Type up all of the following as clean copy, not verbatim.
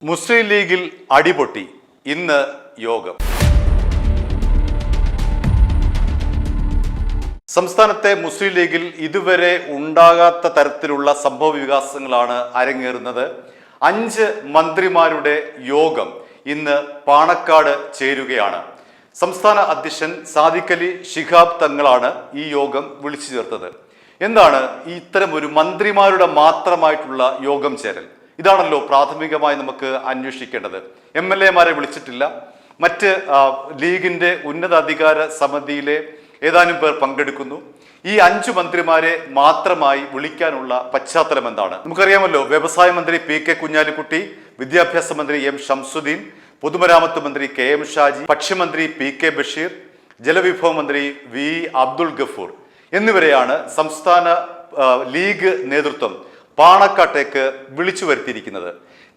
മുസ്ലിം ലീഗിൽ അടിപൊട്ടി. ഇന്ന് യോഗം. സംസ്ഥാനത്തെ മുസ്ലിം ലീഗിൽ ഇതുവരെ ഉണ്ടാകാത്ത തരത്തിലുള്ള സംഭവ വികാസങ്ങളാണ് അരങ്ങേറുന്നത്. 5 മന്ത്രിമാരുടെ യോഗം ഇന്ന് പാണക്കാട് ചേരുകയാണ്. സംസ്ഥാന അധ്യക്ഷൻ സാദിഖ് അലി ശിഹാബ് തങ്ങളാണ് ഈ യോഗം വിളിച്ചു ചേർത്തത്. എന്താണ് ഇത്തരം ഒരു മന്ത്രിമാരുടെ മാത്രമായിട്ടുള്ള യോഗം ചേരൽ? ഇതാണല്ലോ പ്രാഥമികമായി നമുക്ക് അന്വേഷിക്കേണ്ടത്. MLA-മാരെ വിളിച്ചിട്ടില്ല. മറ്റ് ലീഗിന്റെ ഉന്നതാധികാര സമിതിയിലെ ഏതാനും പേർ പങ്കെടുക്കുന്നു. ഈ 5 മന്ത്രിമാരെ മാത്രമായി വിളിക്കാനുള്ള പശ്ചാത്തലം എന്താണ്? നമുക്കറിയാമല്ലോ, വ്യവസായ മന്ത്രി PK കുഞ്ഞാലിക്കുട്ടി, വിദ്യാഭ്യാസ മന്ത്രി M ഷംസുദ്ദീൻ, പൊതുമരാമത്ത് മന്ത്രി KM ഷാജി, ഭക്ഷ്യമന്ത്രി PK ബഷീർ, ജലവിഭവ മന്ത്രി V അബ്ദുൾ ഗഫൂർ എന്നിവരെയാണ് സംസ്ഥാന ലീഗ് നേതൃത്വം പാണക്കാട്ടേക്ക് വിളിച്ചു വരുത്തിയിരിക്കുന്നത്.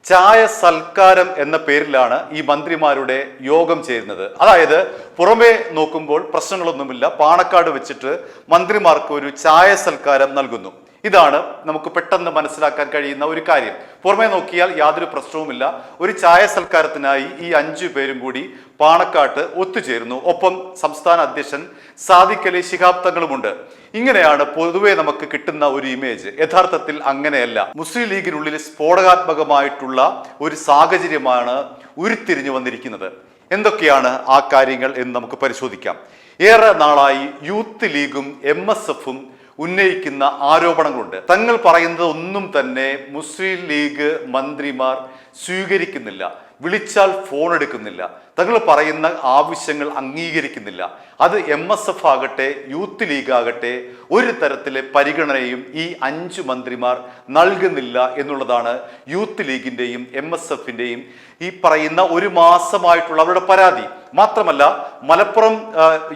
ചായ സൽക്കാരം എന്ന പേരിലാണ് ഈ മന്ത്രിമാരുടെ യോഗം ചേരുന്നത്. അതായത് പുറമെ നോക്കുമ്പോൾ പ്രശ്നങ്ങളൊന്നുമില്ല, പാണക്കാട് വെച്ചിട്ട് മന്ത്രിമാർക്ക് ഒരു ചായ സൽക്കാരം നൽകുന്നു. ഇതാണ് നമുക്ക് പെട്ടെന്ന് മനസ്സിലാക്കാൻ കഴിയുന്ന ഒരു കാര്യം. പുറമെ നോക്കിയാൽ യാതൊരു പ്രശ്നവുമില്ല. ഒരു ചായ സൽക്കാരത്തിനായി ഈ 5 പേരും കൂടി പാണക്കാട്ട് ഒത്തുചേരുന്നു. ഒപ്പം സംസ്ഥാന അധ്യക്ഷൻ സാദിഖ് അലി ശിഹാബ് തങ്ങളുമുണ്ട്. ഇങ്ങനെയാണ് പൊതുവെ നമുക്ക് കിട്ടുന്ന ഒരു ഇമേജ്. യഥാർത്ഥത്തിൽ അങ്ങനെയല്ല. മുസ്ലിം ലീഗിനുള്ളിൽ സ്ഫോടകാത്മകമായിട്ടുള്ള ഒരു സാഹചര്യമാണ് ഉരുത്തിരിഞ്ഞു വന്നിരിക്കുന്നത്. എന്തൊക്കെയാണ് ആ കാര്യങ്ങൾ എന്ന് നമുക്ക് പരിശോധിക്കാം. ഏറെ നാളായി യൂത്ത് ലീഗും MSF-ഉം ഉന്നയിക്കുന്ന ആരോപണങ്ങളുണ്ട്. തങ്ങൾ പറയുന്നത് ഒന്നും തന്നെ മുസ്ലിം ലീഗ് മന്ത്രിമാർ സ്വീകരിക്കുന്നില്ല, വിളിച്ചാൽ ഫോൺ എടുക്കുന്നില്ല, തങ്ങൾ പറയുന്ന ആവശ്യങ്ങൾ അംഗീകരിക്കുന്നില്ല. അത് MSF ആകട്ടെ യൂത്ത് ലീഗ് ആകട്ടെ ഒരു തരത്തിലെ പരിഗണനയും ഈ 5 മന്ത്രിമാർ നൽകുന്നില്ല എന്നുള്ളതാണ് യൂത്ത് ലീഗിന്റെയും MSF-ന്റെയും ഈ പറയുന്ന ഒരു മാസമായിട്ടുള്ള അവരുടെ പരാതി. മാത്രമല്ല, മലപ്പുറം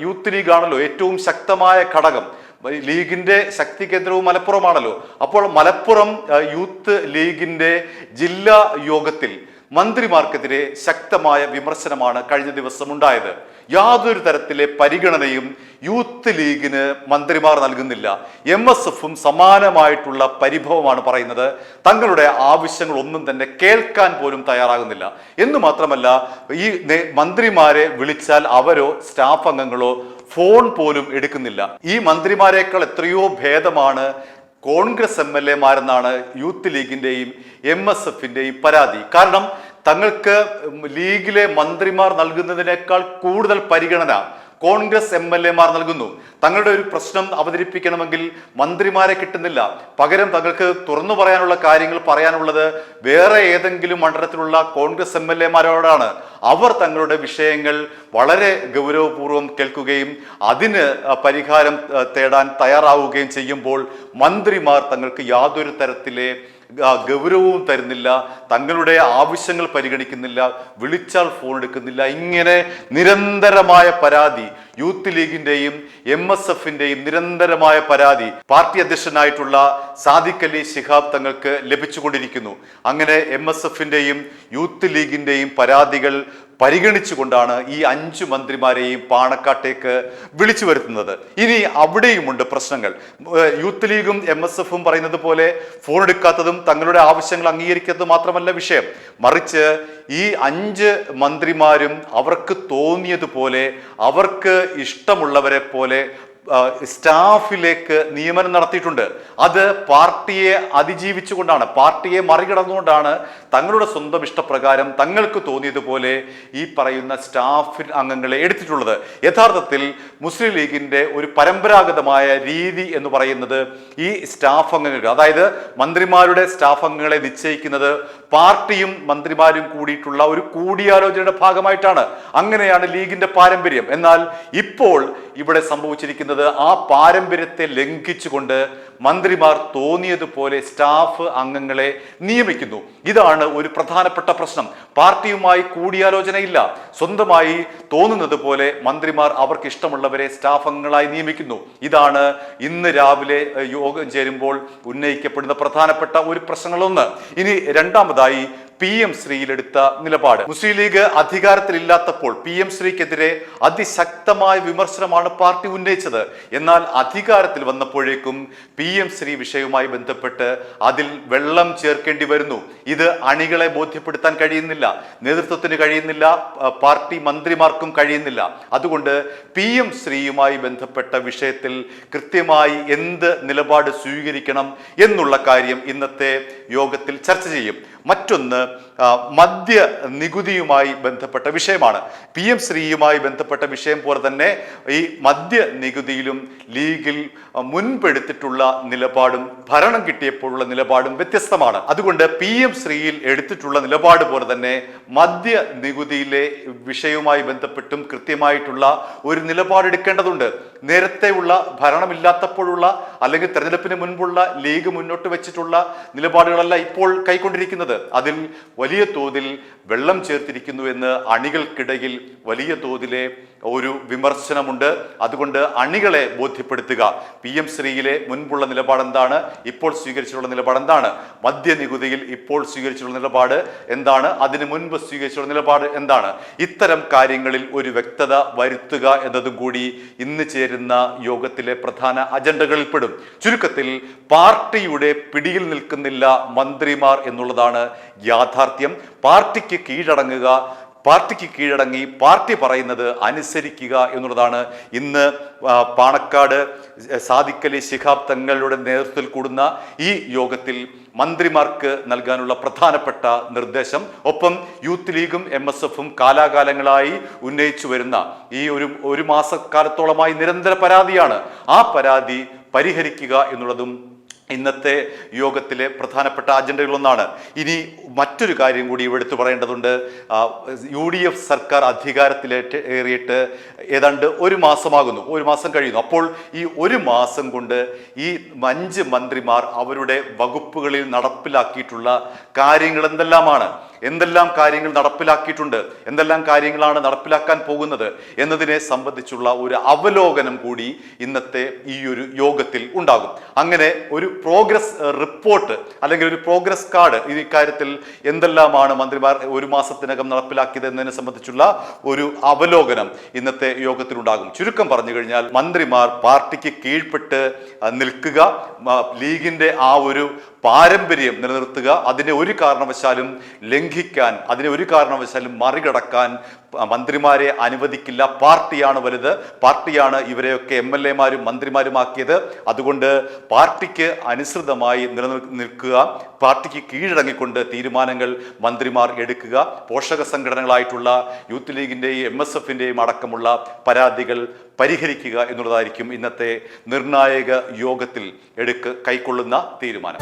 യൂത്ത് ലീഗ് ആണല്ലോ ഏറ്റവും ശക്തമായ ഘടകം. ലീഗിന്റെ ശക്തി കേന്ദ്രവും മലപ്പുറമാണല്ലോ. അപ്പോൾ മലപ്പുറം യൂത്ത് ലീഗിന്റെ ജില്ലാ യോഗത്തിൽ മന്ത്രിമാർക്കെതിരെ ശക്തമായ വിമർശനമാണ് കഴിഞ്ഞ ദിവസം ഉണ്ടായത്. യാതൊരു തരത്തിലെ പരിഗണനയും യൂത്ത് ലീഗിന് മന്ത്രിമാർ നൽകുന്നില്ല. MSF-ഉം സമാനമായിട്ടുള്ള പരിഭവമാണ് പറയുന്നത്. തങ്ങളുടെ ആവശ്യങ്ങൾ ഒന്നും തന്നെ കേൾക്കാൻ പോലും തയ്യാറാകുന്നില്ല. എന്ന് മാത്രമല്ല, ഈ മന്ത്രിമാരെ വിളിച്ചാൽ അവരോ സ്റ്റാഫ് അംഗങ്ങളോ ഫോൺ പോലും എടുക്കുന്നില്ല. ഈ മന്ത്രിമാരെക്കാൾ എത്രയോ ഭേദമാണ് കോൺഗ്രസ് MLA-മാരെന്നാണ് യൂത്ത് ലീഗിന്റെയും MSF-ന്റെയും പരാതി. കാരണം തങ്ങൾക്ക് ലീഗിലെ മന്ത്രിമാർ നൽകുന്നതിനേക്കാൾ കൂടുതൽ പരിഗണന കോൺഗ്രസ് MLA-മാർ നൽകുന്നു. തങ്ങളുടെ ഒരു പ്രശ്നം അവതരിപ്പിക്കണമെങ്കിൽ മന്ത്രിമാരെ കിട്ടുന്നില്ല. പകരം തങ്ങൾക്ക് തുറന്നു പറയാനുള്ള കാര്യങ്ങൾ പറയാനുള്ളത് വേറെ ഏതെങ്കിലും മണ്ഡലത്തിലുള്ള കോൺഗ്രസ് MLA-മാരോടാണ്. അവർ തങ്ങളുടെ വിഷയങ്ങൾ വളരെ ഗൗരവപൂർവ്വം കേൾക്കുകയും അതിന് പരിഹാരം തേടാൻ തയ്യാറാവുകയും ചെയ്യുമ്പോൾ മന്ത്രിമാർ തങ്ങൾക്ക് യാതൊരു തരത്തിലെ ഗൗരവവും തരുന്നില്ല, തങ്ങളുടെ ആവശ്യങ്ങൾ പരിഗണിക്കുന്നില്ല, വിളിച്ചാൽ ഫോൺ എടുക്കുന്നില്ല. ഇങ്ങനെ നിരന്തരമായ പരാതി യൂത്ത് ലീഗിന്റെയും MSF-ന്റെയും നിരന്തരമായ പരാതി പാർട്ടി അധ്യക്ഷനായിട്ടുള്ള സാദിഖ് അലി ശിഹാബ് തങ്ങൾക്ക് ലഭിച്ചുകൊണ്ടിരിക്കുന്നു. അങ്ങനെ MSF-ന്റെയും യൂത്ത് ലീഗിന്റെയും പരാതികൾ പരിഗണിച്ചുകൊണ്ടാണ് ഈ 5 മന്ത്രിമാരെയും പാണക്കാട്ടേക്ക് വിളിച്ചു വരുത്തുന്നത്. ഇനി അവിടെയുമുണ്ട് പ്രശ്നങ്ങൾ. യൂത്ത് ലീഗും MSF-ഉം പറയുന്നത് പോലെ ഫോൺ എടുക്കാത്തതും തങ്ങളുടെ ആവശ്യങ്ങൾ അംഗീകരിക്കാത്തതും മാത്രമല്ല വിഷയം. മറിച്ച് ഈ 5 മന്ത്രിമാരും അവർക്ക് തോന്നിയതുപോലെ അവർക്ക് ഇഷ്ടമുള്ളവരെ പോലെ സ്റ്റാഫിലേക്ക് നിയമനം നടത്തിയിട്ടുണ്ട്. അത് പാർട്ടിയെ അതിജീവിച്ചുകൊണ്ടാണ്, പാർട്ടിയെ മറികടന്നുകൊണ്ടാണ് തങ്ങളുടെ സ്വന്തം ഇഷ്ടപ്രകാരം തങ്ങൾക്ക് തോന്നിയതുപോലെ ഈ പറയുന്ന സ്റ്റാഫ് അംഗങ്ങളെ എടുത്തിട്ടുള്ളത്. യഥാർത്ഥത്തിൽ മുസ്ലിം ലീഗിന്റെ ഒരു പരമ്പരാഗതമായ രീതി എന്ന് പറയുന്നത് ഈ സ്റ്റാഫ് അംഗങ്ങൾക്ക്, അതായത് മന്ത്രിമാരുടെ സ്റ്റാഫ് അംഗങ്ങളെ നിശ്ചയിക്കുന്നത് പാർട്ടിയും മന്ത്രിമാരും കൂടിയിട്ടുള്ള ഒരു കൂടിയാലോചനയുടെ ഭാഗമായിട്ടാണ്. അങ്ങനെയാണ് ലീഗിന്റെ പാരമ്പര്യം. എന്നാൽ ഇപ്പോൾ ഇവിടെ സംഭവിച്ചിരിക്കുന്നത് ആ പാരമ്പര്യത്തെ ലംഘിച്ചുകൊണ്ട് മന്ത്രിമാർ തോന്നിയതുപോലെ സ്റ്റാഫ് അംഗങ്ങളെ നിയമിക്കുന്നു. ഇതാണ് ഒരു പ്രധാനപ്പെട്ട പ്രശ്നം. പാർട്ടിയുമായി കൂടിയാലോചനയില്ല, സ്വന്തമായി തോന്നുന്നത് പോലെ മന്ത്രിമാർ അവർക്ക് ഇഷ്ടമുള്ളവരെ സ്റ്റാഫ് അംഗങ്ങളായി നിയമിക്കുന്നു. ഇതാണ് ഇന്ന് രാവിലെ യോഗം ചേരുമ്പോൾ ഉന്നയിക്കപ്പെടുന്ന പ്രധാനപ്പെട്ട ഒരു പ്രശ്നങ്ങളൊന്ന്. ഇനി രണ്ടാമതായി PM ശ്രീയിലെടുത്ത നിലപാട്. മുസ്ലിം ലീഗ് അധികാരത്തിലില്ലാത്തപ്പോൾ PM ശ്രീക്കെതിരെ അതിശക്തമായ വിമർശനമാണ് പാർട്ടി ഉന്നയിച്ചത്. എന്നാൽ അധികാരത്തിൽ വന്നപ്പോഴേക്കും PM ശ്രീ വിഷയവുമായി ബന്ധപ്പെട്ട് അതിൽ വെള്ളം ചേർക്കേണ്ടി വരുന്നു. ഇത് അണികളെ ബോധ്യപ്പെടുത്താൻ കഴിയുന്നില്ല, നേതൃത്വത്തിന് കഴിയുന്നില്ല, പാർട്ടി മന്ത്രിമാർക്കും കഴിയുന്നില്ല. അതുകൊണ്ട് PM ശ്രീയുമായി ബന്ധപ്പെട്ട വിഷയത്തിൽ കൃത്യമായി എന്ത് നിലപാട് സ്വീകരിക്കണം എന്നുള്ള കാര്യം ഇന്നത്തെ യോഗത്തിൽ ചർച്ച ചെയ്യും. മറ്റൊന്ന് മദ്യ നികുതിയുമായി ബന്ധപ്പെട്ട വിഷയമാണ്. PM ശ്രീയുമായി ബന്ധപ്പെട്ട വിഷയം പോലെ തന്നെ ഈ മദ്യ നികുതിയിലും ലീഗിൽ മുൻപെടുത്തിട്ടുള്ള നിലപാടും ഭരണം കിട്ടിയപ്പോഴുള്ള നിലപാടും വ്യത്യസ്തമാണ്. അതുകൊണ്ട് PM ശ്രീയിൽ എടുത്തിട്ടുള്ള നിലപാട് പോലെ തന്നെ മദ്യ നികുതിയിലെ വിഷയവുമായി ബന്ധപ്പെട്ടും കൃത്യമായിട്ടുള്ള ഒരു നിലപാടെടുക്കേണ്ടതുണ്ട്. നേരത്തെയുള്ള ഭരണമില്ലാത്തപ്പോഴുള്ള അല്ലെങ്കിൽ തെരഞ്ഞെടുപ്പിന് മുൻപുള്ള ലീഗ് മുന്നോട്ട് വെച്ചിട്ടുള്ള നിലപാടുകളല്ല ഇപ്പോൾ കൈക്കൊണ്ടിരിക്കുന്നത്. അതിൽ വലിയ തോതിൽ വെള്ളം ചേർത്തിരിക്കുന്നു എന്ന് അണികൾക്കിടയിൽ വലിയ തോതിലെ ഒരു വിമർശനമുണ്ട്. അതുകൊണ്ട് അണികളെ ബോധ്യപ്പെടുത്തുക. PM ശ്രീയിലെ മുൻപുള്ള നിലപാട് എന്താണ്, ഇപ്പോൾ സ്വീകരിച്ചിട്ടുള്ള നിലപാട് എന്താണ്, മദ്യനികുതിയിൽ ഇപ്പോൾ സ്വീകരിച്ചിട്ടുള്ള നിലപാട് എന്താണ്, അതിനു മുൻപ് സ്വീകരിച്ചിട്ടുള്ള നിലപാട് എന്താണ്, ഇത്തരം കാര്യങ്ങളിൽ ഒരു വ്യക്തത വരുത്തുക എന്നതും കൂടി ഇന്ന് ചേരുന്ന യോഗത്തിലെ പ്രധാന അജണ്ടകളിൽ പെടും. ചുരുക്കത്തിൽ പാർട്ടിയുടെ പിടിയിൽ നിൽക്കുന്നില്ല മന്ത്രിമാർ എന്നുള്ളതാണ് യാഥാർത്ഥ്യം. പാർട്ടിക്ക് കീഴടങ്ങി പാർട്ടി പറയുന്നത് അനുസരിക്കുക എന്നുള്ളതാണ് ഇന്ന് പാണക്കാട് സാദിഖ് അലി ശിഹാബ് തങ്ങളുടെ നേതൃത്വത്തിൽ കൂടുന്ന ഈ യോഗത്തിൽ മന്ത്രിമാർക്ക് നൽകാനുള്ള പ്രധാനപ്പെട്ട നിർദ്ദേശം. ഒപ്പം യൂത്ത് ലീഗും MSFും കാലാകാലങ്ങളായി ഉന്നയിച്ചു വരുന്ന ഈ ഒരു മാസക്കാലത്തോളമായി നിരന്തര പരാതിയാണ്. ആ പരാതി പരിഹരിക്കുക എന്നുള്ളതും ഇന്നത്തെ യോഗത്തിലെ പ്രധാനപ്പെട്ട അജണ്ടകളൊന്നാണ്. ഇനി മറ്റൊരു കാര്യം കൂടി എടുത്തു പറയേണ്ടതുണ്ട്. UDF സർക്കാർ അധികാരത്തിലേറിയിട്ട് ഏതാണ്ട് ഒരു മാസം കഴിയുന്നു. അപ്പോൾ ഈ ഒരു മാസം കൊണ്ട് ഈ 5 മന്ത്രിമാർ അവരുടെ വകുപ്പുകളിൽ നടപ്പിലാക്കിയിട്ടുള്ള കാര്യങ്ങൾ എന്തെല്ലാം കാര്യങ്ങൾ നടപ്പിലാക്കിയിട്ടുണ്ട്, എന്തെല്ലാം കാര്യങ്ങളാണ് നടപ്പിലാക്കാൻ പോകുന്നത് എന്നതിനെ സംബന്ധിച്ചുള്ള ഒരു അവലോകനം കൂടി ഇന്നത്തെ ഈ ഒരു യോഗത്തിൽ ഉണ്ടാകും. അങ്ങനെ ഒരു പ്രോഗ്രസ് റിപ്പോർട്ട് അല്ലെങ്കിൽ ഒരു പ്രോഗ്രസ് കാർഡ് ഇക്കാര്യത്തിൽ എന്തെല്ലാമാണ് മന്ത്രിമാർ ഒരു മാസത്തിനകം നടപ്പിലാക്കിയത് എന്നതിനെ സംബന്ധിച്ചുള്ള ഒരു അവലോകനം ഇന്നത്തെ യോഗത്തിലുണ്ടാകും. ചുരുക്കം പറഞ്ഞു കഴിഞ്ഞാൽ മന്ത്രിമാർ പാർട്ടിക്ക് കീഴ്പ്പെട്ട് നിൽക്കുക, ലീഗിന്റെ ആ ഒരു പാരമ്പര്യം നിലനിർത്തുക, അതിനെ ഒരു കാരണവശാലും ലംഘിക്കാൻ, അതിനെ ഒരു കാരണവശാലും മറികടക്കാൻ മന്ത്രിമാരെ അനുവദിക്കില്ല. പാർട്ടിയാണ് വലുത്, പാർട്ടിയാണ് ഇവരെയൊക്കെ MLAമാരും മന്ത്രിമാരുമാക്കിയത്. അതുകൊണ്ട് പാർട്ടിക്ക് അനുസൃതമായി നിൽക്കുക, പാർട്ടിക്ക് കീഴടങ്ങിക്കൊണ്ട് തീരുമാനങ്ങൾ മന്ത്രിമാർ എടുക്കുക. പോഷക സംഘടനകളായിട്ടുള്ള യൂത്ത് ലീഗിൻ്റെയും MSFിൻ്റെയും അടക്കമുള്ള പരാതികൾ പരിഹരിക്കുക എന്നുള്ളതായിരിക്കും ഇന്നത്തെ നിർണായക യോഗത്തിൽ കൈക്കൊള്ളുന്ന തീരുമാനം.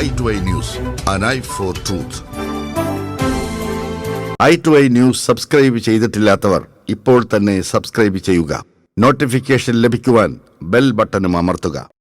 i2i News, an eye for truth. i2i News subscribe ചെയ്തിട്ടില്ലാത്തവർ ഇപ്പോൾ തന്നെ സബ്സ്ക്രൈബ് ചെയ്യുക. നോട്ടിഫിക്കേഷൻ ലഭിക്കുവാൻ ബെൽ ബട്ടണും അമർത്തുക.